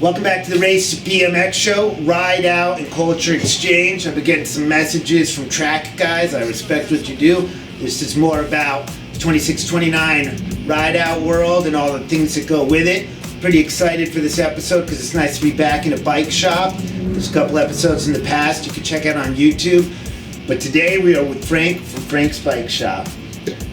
Welcome back to the Race BMX show, Ride Out and Culture Exchange. I've been getting some messages from track guys. I respect what you do. This is more about the 26-29 Ride Out world and all the things that go with it. Pretty excited for this episode because it's nice to be back in a bike shop. There's a couple episodes in the past you can check out on YouTube. But today we are with Frank from Frank's Bike Shop.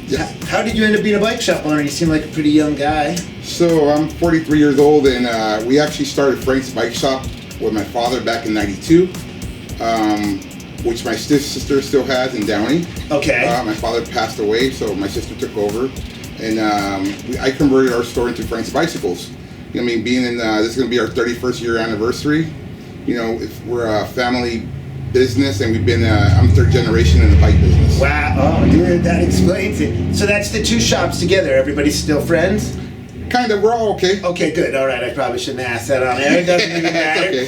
Yes. How did you end up being a bike shop owner? You seem like a pretty young guy. So I'm 43 years old, and we actually started Frank's Bike Shop with my father back in '92, which my sister still has in Downey. Okay. My father passed away, so my sister took over, and I converted our store into Frank's Bicycles. You know, I mean, being in this is going to be our 31st year anniversary. You know, we're a family business, and we've been I'm third generation in the bike business. Wow, oh dude, that explains it. So that's the two shops together. Everybody's still friends? Kind of, we're all okay. Okay, good. All right, I probably shouldn't ask that on air. It doesn't even matter. Okay.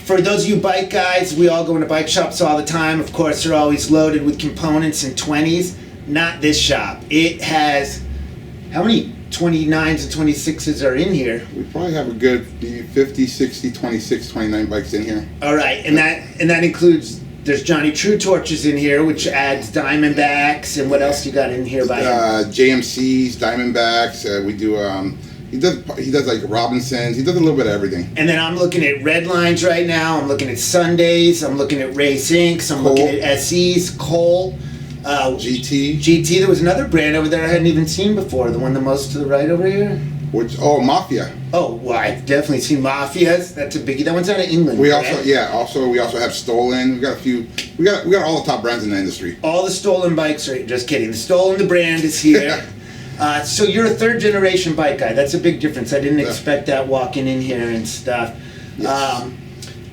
For those of you bike guys, we all go into bike shops all the time. Of course, they're always loaded with components and 20s. Not this shop. It has, how many 29s and 26s are in here? We probably have a good 50, 60, 26, 29 bikes in here. All right, and that includes, there's Johnny True Torches in here, which adds Diamondbacks, and what else you got in here by him? JMCs, Diamondbacks. We do. He does like Robinsons. He does a little bit of everything. And then I'm looking at Red Lines right now. I'm looking at Sundays. I'm looking at Race Inks. I'm looking at SEs, Cole. GT. There was another brand over there I hadn't even seen before. The one the most to the right over here. Mafia. Oh, well, I've definitely seen Mafias. That's a biggie. That one's out of England. We also have Stolen. We got a few. We got all the top brands in the industry. All the Stolen bikes are just kidding. The Stolen, the brand is here. So you're a third generation bike guy. That's a big difference. I didn't expect that walking in here and stuff. Yes.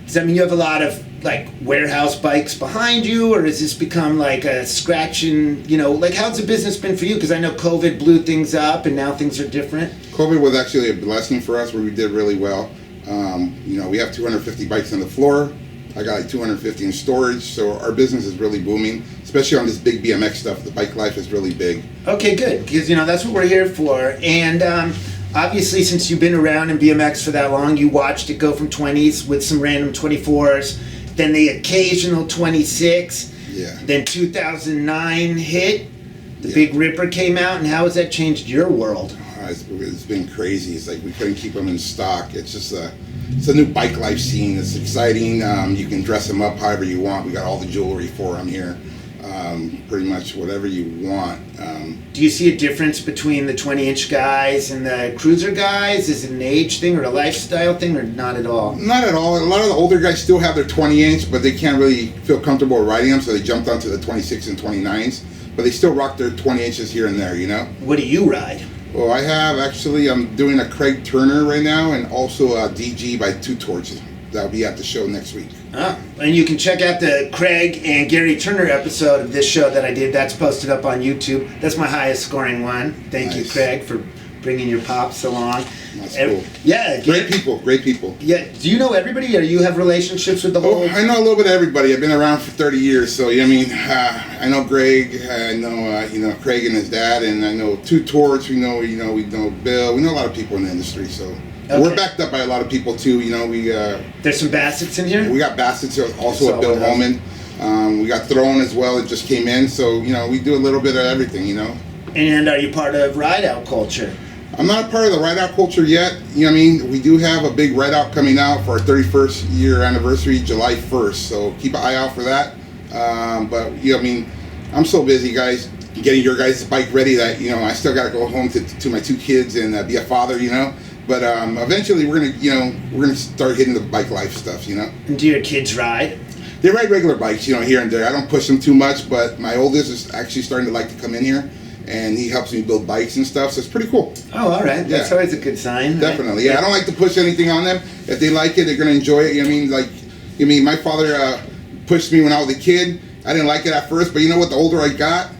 Does that mean you have a lot of like warehouse bikes behind you, or has this become like a scratching, like how's the business been for you? Because I know COVID blew things up and now things are different. COVID was actually a blessing for us where we did really well. We have 250 bikes on the floor. I got like 250 in storage, so our business is really booming, especially on this big BMX stuff. The bike life is really big. Okay, good, because that's what we're here for. And obviously, since you've been around in BMX for that long, you watched it go from 20s with some random 24s, then the occasional 26. Yeah. Then 2009 hit. The Big Ripper came out, and how has that changed your world? It's been crazy. It's like we couldn't keep them in stock. It's just it's a new bike life scene. It's exciting. You can dress them up however you want. We got all the jewelry for them here. Pretty much whatever you want. Do you see a difference between the 20-inch guys and the cruiser guys? Is it an age thing or a lifestyle thing, or not at all? Not at all. A lot of the older guys still have their 20-inch, but they can't really feel comfortable riding them, so they jumped onto the 26 and 29s. But they still rock their 20 inches here and there, What do you ride? Well, I'm doing a Craig Turner right now, and also a DG by Two Torches. That'll be at the show next week. And you can check out the Craig and Gary Turner episode of this show that I did. That's posted up on YouTube. That's my highest scoring one. Thank you, Craig, for bringing your pops along. That's cool. Yeah. Great people. Yeah. Do you know everybody, or you have relationships with the whole? I know a little bit of everybody. I've been around for 30 years, so I know Greg. I know Craig and his dad, and I know Two Torch. We know Bill. We know a lot of people in the industry, so. Okay. We're backed up by a lot of people too. There's some Bassett's in here. We got Bassett's, also a Bill Holman. We got Throne as well. It just came in, so we do a little bit of everything. And are you part of Ride Out culture? I'm not a part of the Ride Out culture yet. We do have a big Ride Out coming out for our 31st year anniversary, July 1st. So keep an eye out for that. But I'm so busy, guys, getting your guys' bike ready that I still got to go home to my two kids and be a father. But eventually we're gonna start hitting the bike life stuff, And do your kids ride? They ride regular bikes, here and there. I don't push them too much, but my oldest is actually starting to like to come in here, and he helps me build bikes and stuff, so it's pretty cool. Oh, all right. That's always a good sign. Definitely, yeah. I don't like to push anything on them. If they like it, they're gonna enjoy it. My father pushed me when I was a kid. I didn't like it at first, but the older I got,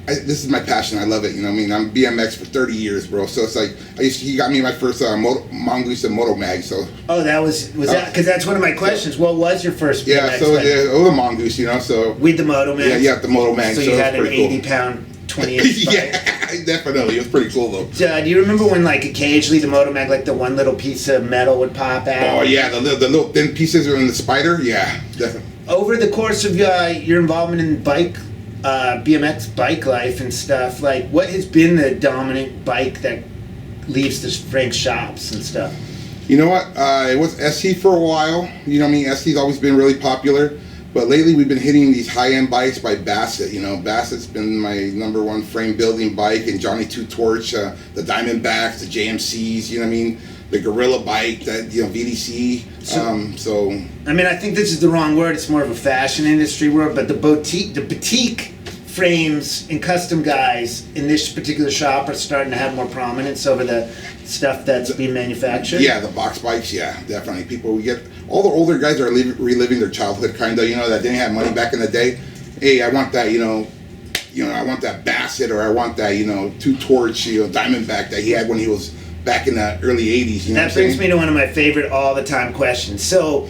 this is my passion. I love it. I'm BMX for 30 years, bro. So it's like he got me my first Mongoose and Moto Mag. So that was that because that's one of my questions. What was your first BMX? Yeah, so it was a Mongoose, So with the Moto Mag. Yeah, the Moto Mag. So you had an 80-pound 20-inch bike. Definitely. It was pretty cool though. Do you remember when like occasionally the Motomag, like the one little piece of metal would pop out? Oh yeah, the little thin pieces in the spider. Yeah, definitely. Over the course of your involvement in BMX bike life and stuff, like what has been the dominant bike that leaves the Frank's shops and stuff? You know what? It was SC for a while. You know what I mean? SC's always been really popular. But lately we've been hitting these high-end bikes by Bassett. You know, Bassett's been my #1 frame building bike, and Johnny Two Torch, the Diamondbacks, the JMCs, you know what I mean? The Gorilla bike, that, you know, VDC. So I mean, I think this is the wrong word. It's more of a fashion industry word, but the boutique frames and custom guys in this particular shop are starting to have more prominence over the stuff that's being manufactured. Yeah, the box bikes, yeah, definitely. We get all the older guys are reliving their childhood, kind of, you know, that didn't have money back in the day. Hey, I want that, you know, I want that Bassett, or I want that, you know, Two Torch, you know, Diamondback that he had when he was back in the early 80s. You know that brings me to one of my favorite all the time questions. So,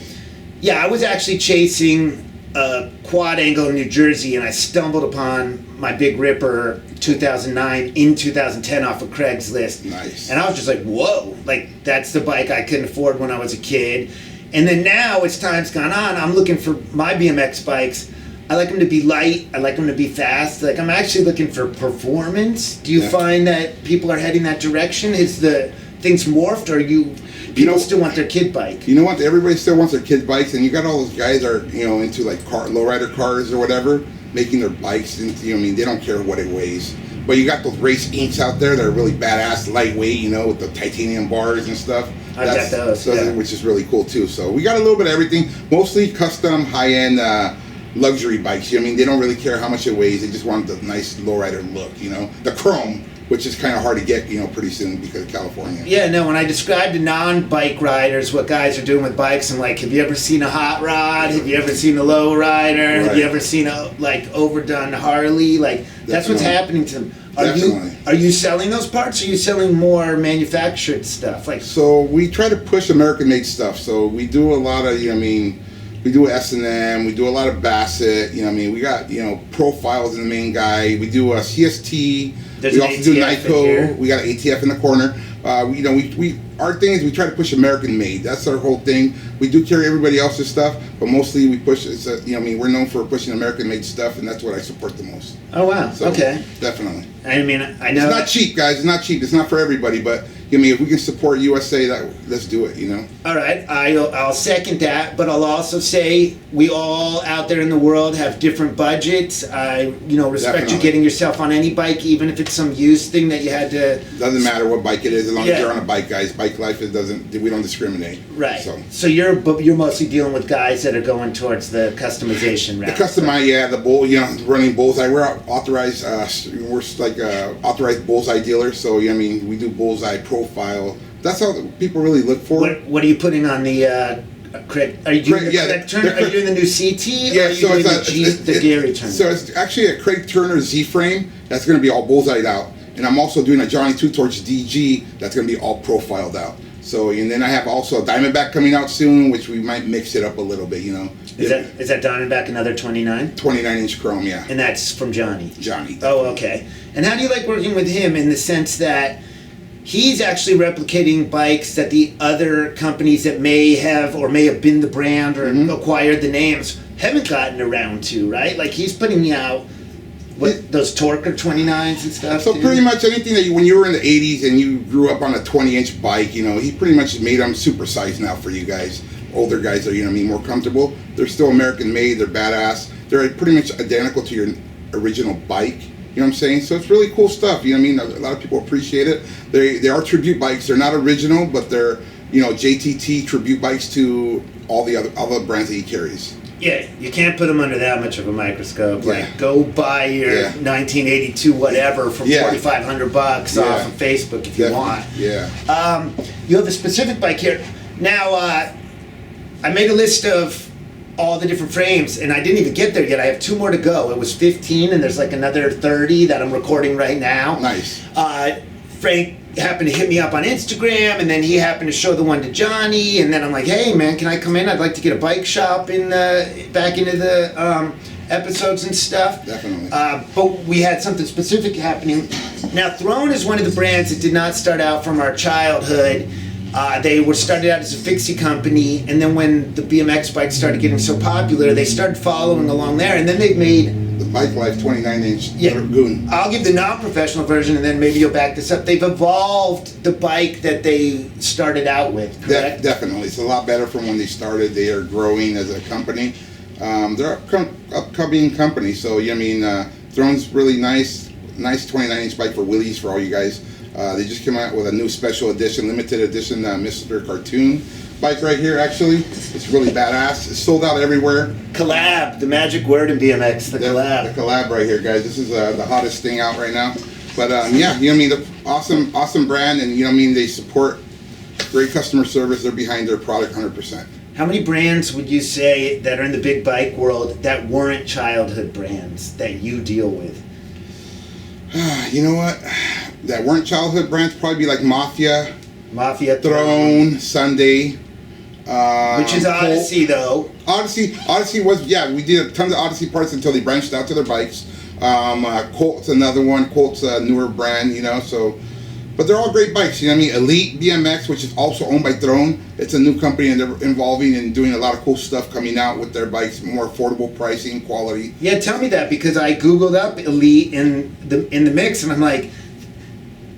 yeah, I was actually chasing a quad angle in New Jersey, and I stumbled upon my Big Ripper 2009 in 2010 off of Craigslist. Nice. And I was just like, whoa, like that's the bike I couldn't afford when I was a kid. And then now, as time's gone on, I'm looking for my BMX bikes. I like them to be light. I like them to be fast. Like, I'm actually looking for performance. Do you find that people are heading that direction? Is the things morphed, or people still want their kid bike? You know what? Everybody still wants their kid bikes, and you got all those guys that are, you know, into like lowrider cars or whatever, making their bikes into, you know, I mean, they don't care what it weighs. But you got those race inks out there that are really badass, lightweight, you know, with the titanium bars and stuff. I got those, which is really cool too. So we got a little bit of everything, mostly custom, high-end luxury bikes. You know, I mean, they don't really care how much it weighs. They just want the nice lowrider look, you know. The chrome, which is kind of hard to get, you know, pretty soon because of California. Yeah, no, when I describe to non-bike riders what guys are doing with bikes, I'm like, have you ever seen a hot rod? Have you ever seen a low rider? Right. Have you ever seen a, like, overdone Harley? Like, that's what's happening to them. Are you selling those parts, or are you selling more manufactured stuff? Like, so we try to push American-made stuff. So we do a lot of, you know, I mean, we do S&M, we do a lot of Bassett, you know, I mean, we got, you know, Profiles in the main guy, we do a CST, we also do Nyko, we got an ATF in the corner. You know, our thing is we try to push American made. That's our whole thing. We do carry everybody else's stuff, but mostly we push, you know, I mean, we're known for pushing American made stuff, and that's what I support the most. Oh, wow. So, okay. Definitely. I mean, I know. It's not cheap, guys. It's not cheap. It's not for everybody, but I mean, if we can support USA, let's do it, you know? All right. I'll second that, but I'll also say we all out there in the world have different budgets. I, you know, respect you getting yourself on any bike, even if it's some used thing that you had to... Doesn't matter what bike it is, as long as you're on a bike, guys. Bike life, we don't discriminate. Right. So you're mostly dealing with guys that are going towards the customization route. The customize, yeah, the bull, you know, running bullseye. We're authorized, we're like authorized bullseye dealers, so, you know, I mean, we do bullseye profile. That's how people really look for. What are you putting on the Craig? Are you doing the Turner? Are you doing the new CT? Yeah, or are you doing the Gary Turner? So it's actually a Craig Turner Z frame that's going to be all bullseyed out, and I'm also doing a Johnny Two Torch DG that's going to be all profiled out. So, and then I have also a Diamondback coming out soon, which we might mix it up a little bit, you know. Is that Diamondback another 29? 29-inch chrome, yeah. And that's from Johnny? Johnny. Oh, okay. And how do you like working with him in the sense that he's actually replicating bikes that the other companies that may have been the brand or acquired the names haven't gotten around to, right? Like he's putting out those Torque 29s and stuff. So pretty much anything that when you were in the 80s and you grew up on a 20-inch bike, you know, he pretty much made them supersized now for you guys. Older guys are, you know what I mean, more comfortable. They're still American made, they're badass. They're pretty much identical to your original bike. You know what I'm saying? So it's really cool stuff. You know what I mean? A lot of people appreciate it. They are tribute bikes. They're not original, but they're, you know, JTT tribute bikes to all the other brands that he carries. Yeah, you can't put them under that much of a microscope. Yeah. Like, go buy your 1982 whatever for $4,500 off of Facebook if you want. Yeah. You have a specific bike here. Now, I made a list of all the different frames, and I didn't even get there yet. I have 2 more to go. It was 15, and there's like another 30 that I'm recording right now. Nice. Frank happened to hit me up on Instagram, and then he happened to show the one to Johnny, and then I'm like, hey man, can I come in? I'd like to get a bike shop back into the episodes and stuff. Definitely. But we had something specific happening. Now, Throne is one of the brands that did not start out from our childhood. They were started out as a fixie company, and then when the BMX bikes started getting so popular, they started following along there, and then they made the Bike Life 29-inch Yeah. Lagoon. I'll give the non-professional version, and then maybe you'll back this up. They've evolved the bike that they started out with, correct? Definitely. It's a lot better from when they started. They are growing as a company. They're upcoming company, so I mean, Throne's really nice 29-inch bike for wheelies for all you guys. They just came out with a new special edition, limited edition Mr. Cartoon bike right here, actually. It's really badass. It's sold out everywhere. Collab, the magic word in BMX, the collab. The collab right here, guys. This is the hottest thing out right now. But yeah, I mean, the awesome brand, and I mean, they support great customer service. They're behind their product 100%. How many brands would you say that are in the big bike world that weren't childhood brands that you deal with? You know what? That weren't childhood brands, probably be like Mafia, Throne, Sunday. Which is Odyssey, though. Odyssey was, we did tons of Odyssey parts until they branched out to their bikes. Colt's another one. Colt's a newer brand, so. But they're all great bikes, I mean? Elite BMX, which is also owned by Throne. It's a new company, and they're involving and doing a lot of cool stuff coming out with their bikes, more affordable pricing, quality. Yeah, tell me that, because I Googled up Elite in the mix, and I'm like,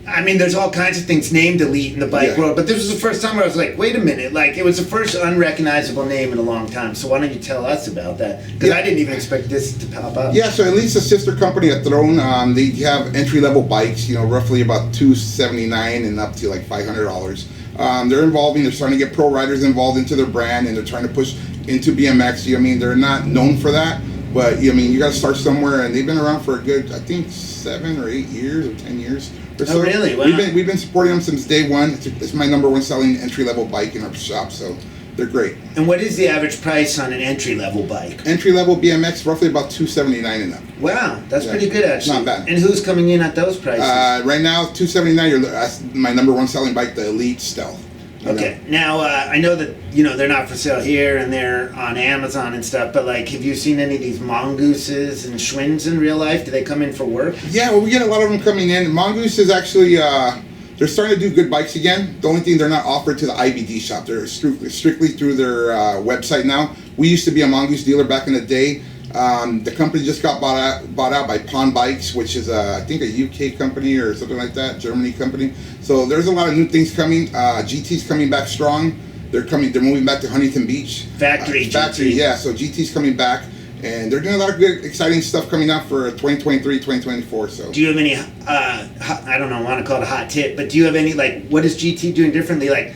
I mean, there's all kinds of things named Elite in the bike world, but this was the first time where I was like, wait a minute, like, it was the first unrecognizable name in a long time, so why don't you tell us about that? Because I didn't even expect this to pop up. Yeah, so Elite's a sister company at Throne. They have entry-level bikes, roughly about $279 and up to like $500. They're starting to get pro riders involved into their brand, and they're trying to push into BMX. I mean, they're not known for that, but I mean, you got to start somewhere, and they've been around for a good, I think, 7 or 8 years or 10 years. Oh, really? Wow. We've been supporting them since day one. It's my number one selling entry-level bike in our shop, so they're great. And what is the average price on an entry-level bike? Entry-level BMX, roughly about $279 and up. Wow, that's pretty good, actually. Not bad. And who's coming in at those prices? Right now, $279. That's my number one selling bike, the Elite Stealth. Okay. Now, I know that, they're not for sale here and they're on Amazon and stuff, but like, have you seen any of these mongooses and Schwinns in real life? Do they come in for work? Yeah, well, we get a lot of them coming in. Mongoose is actually, they're starting to do good bikes again. The only thing, they're not offered to the IBD shop. They're strictly through their website now. We used to be a Mongoose dealer back in the day. The company just got bought out by Pawn Bikes, which is I think a UK company or something like that, Germany company. So there's a lot of new things coming. GT's coming back strong. They're moving back to Huntington Beach. Factory, yeah. So GT's coming back, and they're doing a lot of good, exciting stuff coming out for 2023, 2024. So. Do you have any? I don't know. I want to call it a hot tip, but do you have any, like, what is GT doing differently? Like,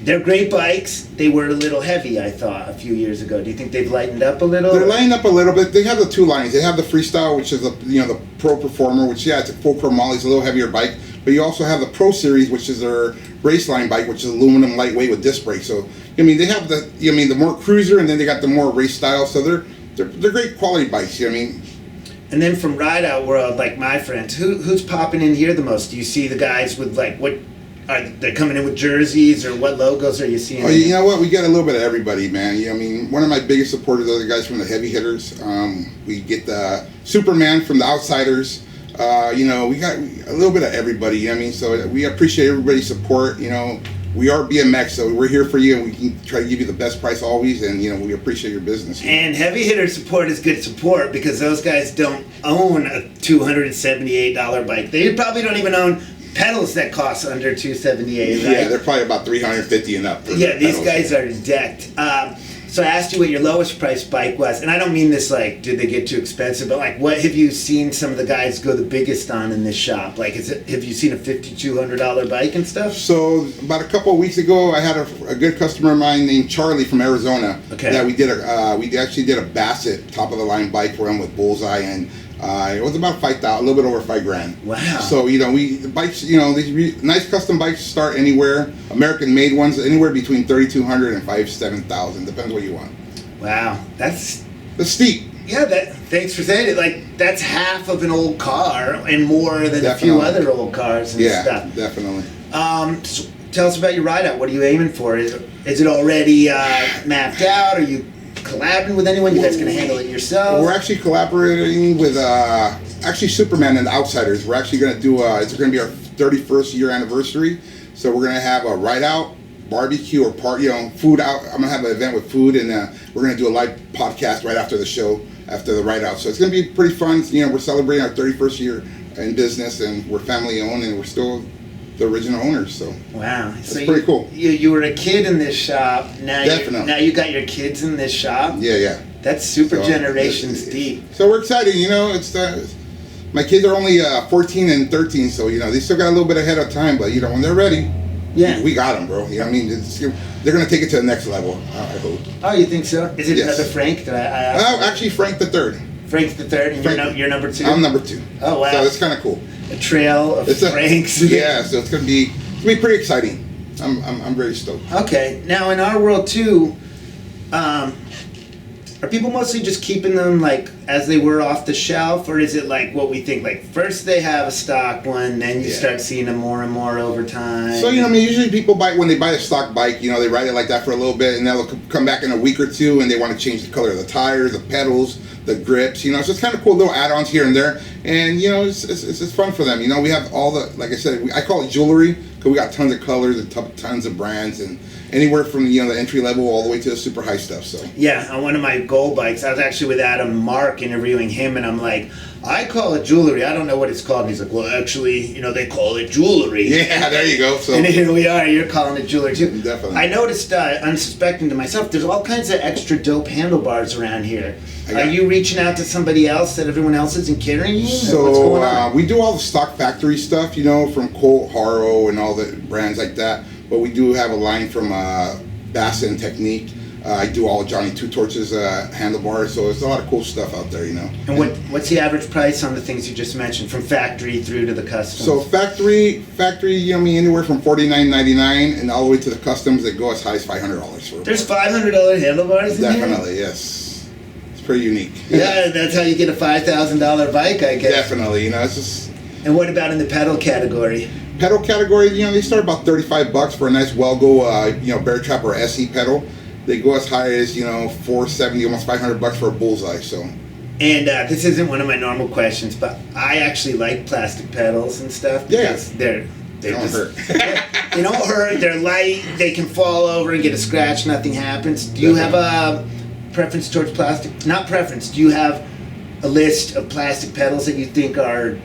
they're great bikes. They were a little heavy, I thought, a few years ago. Do you think they've lightened up a little? They're lighting up a little bit. They have the two lines. They have the Freestyle, which is the Pro Performer, which it's a full Pro Molly. It's a little heavier bike. But you also have the Pro Series, which is their race line bike, which is aluminum, lightweight with disc brakes. So they have the more cruiser, and then they got the more race style. So they're great quality bikes. And then from Ride Out World, like my friends, who's popping in here the most? Do you see the guys with what? Are they coming in with jerseys, or what logos are you seeing? Oh, you know what? We get a little bit of everybody, man. One of my biggest supporters are the guys from the Heavy Hitters. We get the Superman from the Outsiders. We got a little bit of everybody. So we appreciate everybody's support. We are BMX, so we're here for you, and we can try to give you the best price always. And we appreciate your business. And Heavy Hitter support is good support, because those guys don't own a $278 bike. They probably don't even own pedals that cost under $278, right? Yeah, they're probably about $350 and up. Yeah, these guys are decked. So I asked you what your lowest price bike was, and I don't mean this like, did they get too expensive, but like, what have you seen some of the guys go the biggest on in this shop? Like, have you seen a $5,200 bike and stuff? So about a couple of weeks ago, I had a good customer of mine named Charlie from Arizona. Okay. That we actually did a Bassett top of the line bike for him with Bullseye, and it was about $5,000, a little bit over $5,000. Wow. So the bikes, these nice custom bikes start anywhere. American made ones anywhere between $3,200 and $7,000, depends what you want. Wow, that's steep. Yeah, thanks for saying it. Like, that's half of an old car and more than a few other old cars and stuff. Yeah, definitely. So tell us about your ride out. What are you aiming for? Is it already mapped out? Are you collabing with anyone? You guys gonna handle it yourself? We're actually collaborating with actually Superman and the Outsiders. We're actually going to do it's going to be our 31st year anniversary. So we're going to have a ride out, barbecue or party, food out. I'm going to have an event with food, and we're going to do a live podcast right after the show, after the ride out. So it's going to be pretty fun. We're celebrating our 31st year in business, and we're family owned, and we're still the original owners. So wow, that's pretty cool. You were a kid in this shop. Definitely. Now you got your kids in this shop. Yeah. That's super generations deep. So we're excited. It's my kids are only 14 and 13, so they still got a little bit ahead of time. But when they're ready, we got them, bro. They're gonna take it to the next level. I hope. Oh, you think so? Is it another Frank that I asked? Actually, Frank the third. Frank's the third, and you're number 2. I'm number 2. Oh wow, so it's kind of cool. A trail of Franks. Yeah, so it's gonna be pretty exciting. I'm very stoked. Okay, now in our world too, are people mostly just keeping them like as they were off the shelf, or is it like what we think? Like first they have a stock one, then you start seeing them more and more over time. So usually people when they buy a stock bike, they ride it like that for a little bit, and then they'll come back in a week or two, and they want to change the color of the tires, the pedals, the grips. So it's kind of cool little add-ons here and there, and it's fun for them. We have all the, like I said, I call it jewelry because we got tons of colors and tons of brands, and anywhere from the entry level all the way to the super high stuff. So yeah, on one of my gold bikes, I was actually with Adam Mark interviewing him, and I'm like, I call it jewelry. I don't know what it's called. And he's like, well, actually, they call it jewelry. Yeah, there you go. So and here we are. You're calling it jewelry too. Definitely. I noticed, unsuspecting to myself, there's all kinds of extra dope handlebars around here. Are you reaching out to somebody else that everyone else isn't carrying? So what's going on? We do all the stock factory stuff, from Colt, Haro, and all the brands like that. But we do have a line from Bassett and Technique. I do all Johnny Two Torches handlebars, so there's a lot of cool stuff out there, And what's the average price on the things you just mentioned, from factory through to the customs? So factory, anywhere from $49.99 and all the way to the customs that go as high as $500 for. There's $500 handlebars in Definitely, here? Yes. It's pretty unique. Yeah, that's how you get a $5,000 bike, I guess. Definitely, it's just. And what about in the pedal category? Pedal category, they start about $35 for a nice Wellgo, Bear Trap or SE pedal. They go as high as $470, almost $500 for a Bullseye. So. And this isn't one of my normal questions, but I actually like plastic pedals and stuff because they don't hurt. They don't hurt. They're light. They can fall over and get a scratch. Nothing happens. Do you have a preference towards plastic? Not preference. Do you have a list of plastic pedals that you think are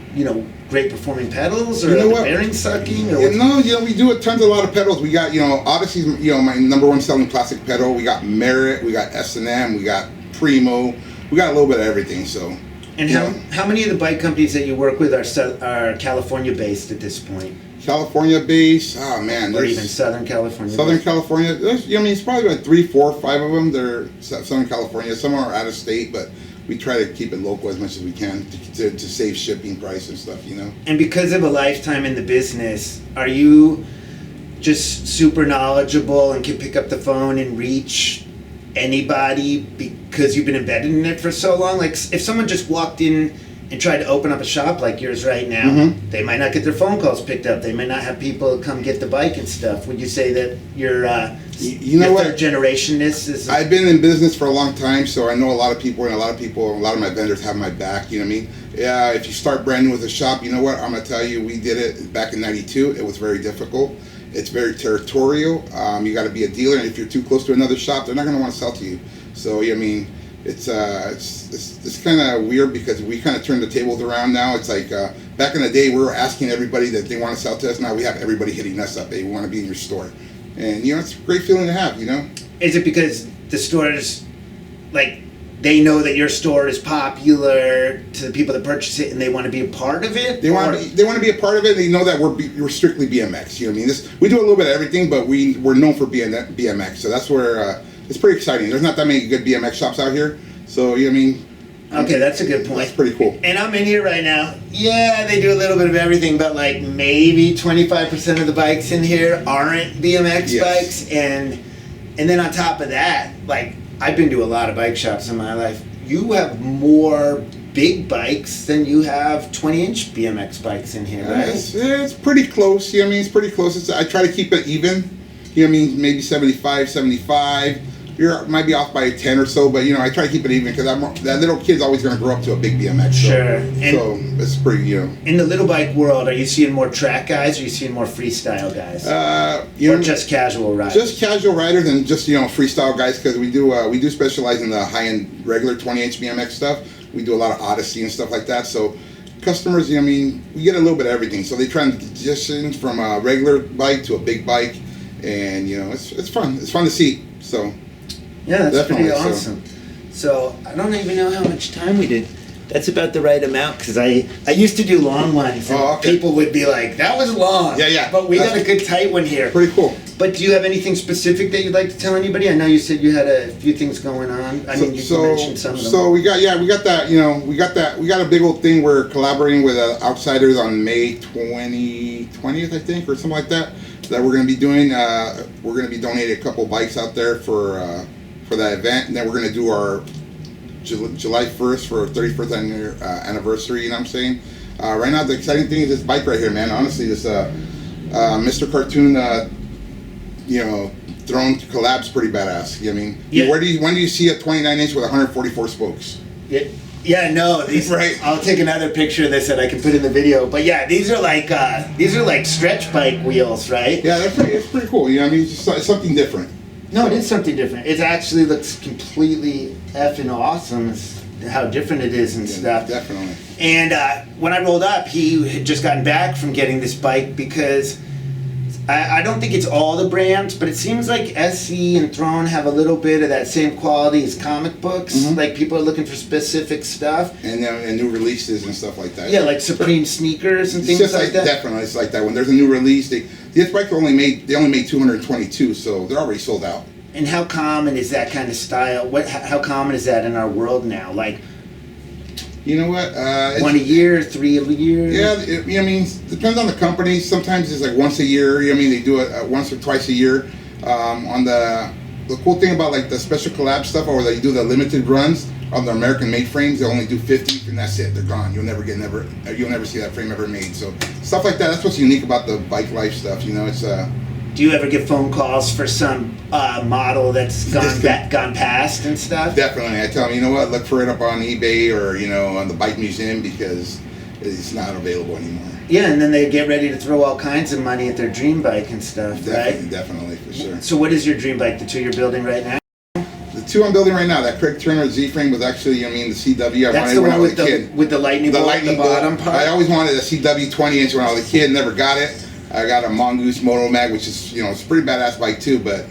great performing pedals, or bearing sucking, or we do a lot of pedals. We got Odyssey's my number one selling plastic pedal. We got Merit, we got S&M, we got Primo, we got a little bit of everything. So and how many of the bike companies that you work with are California based at this point? California based, oh man, or even Southern California. California, it's probably about 3, 4, 5 of them. They're Southern California. Some are out of state, but we try to keep it local as much as we can to save shipping price and stuff, And because of a lifetime in the business, are you just super knowledgeable and can pick up the phone and reach anybody because you've been embedded in it for so long? Like if someone just walked in and tried to open up a shop like yours right now, they might not get their phone calls picked up. They might not have people come get the bike and stuff. Would you say that you're third generation is? I've been in business for a long time, so I know a lot of people, and a lot of my vendors have my back. You know what I mean? Yeah, if you start brand new with a shop, I'm gonna tell you, we did it back in '92. It was very difficult. It's very territorial. You got to be a dealer, and if you're too close to another shop, they're not gonna want to sell to you. So it's kind of weird because we kind of turned the tables around now. It's like back in the day, we were asking everybody that they want to sell to us. Now we have everybody hitting us up. They want to be in your store. And, it's a great feeling to have, Is it because the stores, they know that your store is popular to the people that purchase it and they want to be a part of it? They want to be a part of it. They know that we're strictly BMX. You know what I mean? We do a little bit of everything, but we're known for BMX. So that's where it's pretty exciting. There's not that many good BMX shops out here. So, you know what I mean? Okay, that's a good point. That's pretty cool. And I'm in here right now. Yeah, they do a little bit of everything, but maybe 25% of the bikes in here aren't BMX bikes. And then on top of that, I've been to a lot of bike shops in my life. You have more big bikes than you have 20-inch BMX bikes in here, right? It's pretty close. You know what I mean? It's pretty close. I try to keep it even. You know what I mean? Maybe 75, 75. might be off by 10 or so, but I try to keep it even because that little kid's always going to grow up to a big BMX. Sure. So it's pretty, In the little bike world, are you seeing more track guys, or are you seeing more freestyle guys? Or just casual riders? Just casual riders and just freestyle guys, because we do specialize in the high-end regular 20-inch BMX stuff. We do a lot of Odyssey and stuff like that. So customers, we get a little bit of everything. So they transition from a regular bike to a big bike, and it's fun. It's fun to see. So yeah, that's pretty awesome. So I don't even know how much time we did. That's about the right amount, because I used to do long ones, and people would be like, "That was long." Yeah. But we got a good tight one here. Pretty cool. But do you have anything specific that you'd like to tell anybody? I know you said you had a few things going on. You mentioned some of them. So we got that. We got a big old thing. We're collaborating with Outsiders on May 20th, I think, or something like that. That we're going to be doing. We're going to be donating a couple bikes out there for that event, and then we're going to do our July 1st for our 31st anniversary. You know what I'm saying? Right now, the exciting thing is this bike right here, man. Honestly, this Mr. Cartoon, Throne collab's pretty badass. You know what I mean? Yeah. When do you see a 29-inch with 144 spokes? Yeah, no. These, right. I'll take another picture of this that I can put in the video. But yeah, these are like stretch bike wheels, right? Yeah, it's pretty cool. You know what I mean? It's something different. No, it is something different. It actually looks completely effing awesome. It's how different it is and stuff. Definitely. And when I rolled up, he had just gotten back from getting this bike, because I don't think it's all the brands, but it seems like SC and Throne have a little bit of that same quality as comic books. Mm-hmm. Like, people are looking for specific stuff. And new releases and stuff like that. Yeah, like Supreme sneakers and things like that. Definitely, it's like that. When there's a new release, this bike only made 222, so they're already sold out. And how common is that kind of style? How common is that in our world now? Like, you know what? 1 a year, 3 a year? Yeah, depends on the company. Sometimes it's like once a year. They do it once or twice a year. On the cool thing about like the special collab stuff, or they do the limited runs on the American made frames, they only do 50, and that's it. They're gone. You'll never see that frame ever made. So stuff like that. That's what's unique about the bike life stuff. It's Do you ever get phone calls for some model that's gone past and stuff? Definitely. I tell them, you know what, look for it up on eBay or, on the Bike Museum, because it's not available anymore. Yeah, and then they get ready to throw all kinds of money at their dream bike and stuff, right? Definitely, for sure. So what is your dream bike, the two you're building right now? The two I'm building right now, that Craig Turner Z-frame was actually, the CW. That's the one with the lightning bolt at the bottom part? I always wanted a CW 20-inch when I was a kid, never got it. I got a Mongoose Moto Mag, which is, it's a pretty badass bike too, but...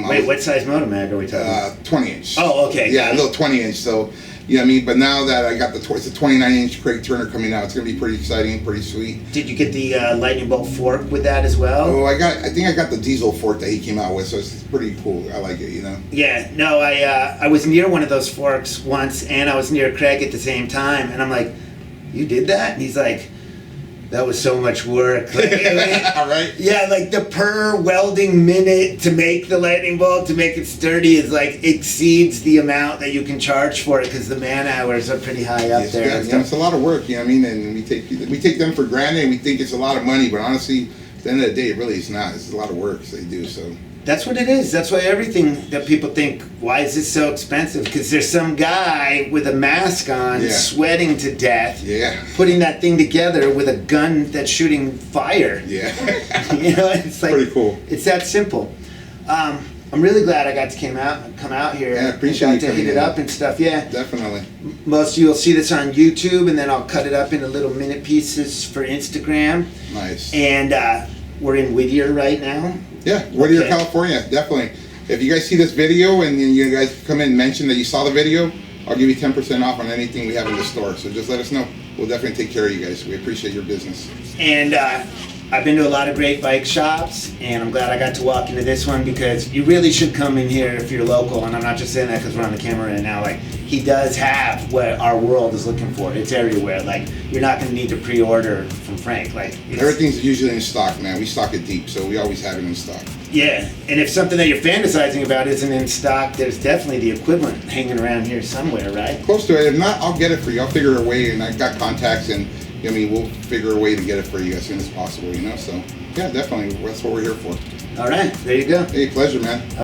Wait, what size Moto Mag are we talking 20-inch. Oh, okay. Yeah, a little 20-inch, so, but now that I got it's a 29-inch Craig Turner coming out, it's going to be pretty exciting, pretty sweet. Did you get the lightning bolt fork with that as well? Oh, I think I got the diesel fork that he came out with, so it's pretty cool. I like it, Yeah, no, I was near one of those forks once, and I was near Craig at the same time, and I'm like, "You did that?" And he's like, "That was so much work." Like, right? Yeah, like the per welding minute to make the lightning bolt, to make it sturdy, is like exceeds the amount that you can charge for it, because the man hours are pretty high up there. Yeah, it's a lot of work, and we take them for granted, and we think it's a lot of money, but honestly, at the end of the day, it really is not. It's a lot of work they do, so. That's what it is. That's why everything that people think, why is this so expensive? Because there's some guy with a mask on, sweating to death, putting that thing together with a gun that's shooting fire. Yeah. It's like, pretty cool. It's that simple. I'm really glad I got to come out here. Yeah, I appreciate and got to hit it up and stuff. Yeah. Definitely. Most of you will see this on YouTube, and then I'll cut it up into little minute pieces for Instagram. Nice. And we're in Whittier right now. Yeah, Whittier, California, definitely. If you guys see this video and you guys come in and mention that you saw the video, I'll give you 10% off on anything we have in the store. So just let us know. We'll definitely take care of you guys. We appreciate your business. And I've been to a lot of great bike shops, and I'm glad I got to walk into this one, because you really should come in here if you're local. And I'm not just saying that because we're on the camera right now. Like, he does have what our world is looking for. It's everywhere. Like, you're not going to need to pre-order from Frank. Like, everything's usually in stock, man. We stock it deep, so we always have it in stock. Yeah, and if something that you're fantasizing about isn't in stock, there's definitely the equivalent hanging around here somewhere, right? Close to it. If not, I'll get it for you. I'll figure a way, and I've got contacts, and we'll figure a way to get it for you as soon as possible, So, yeah, definitely. That's what we're here for. All right, there you go. Hey, pleasure, man.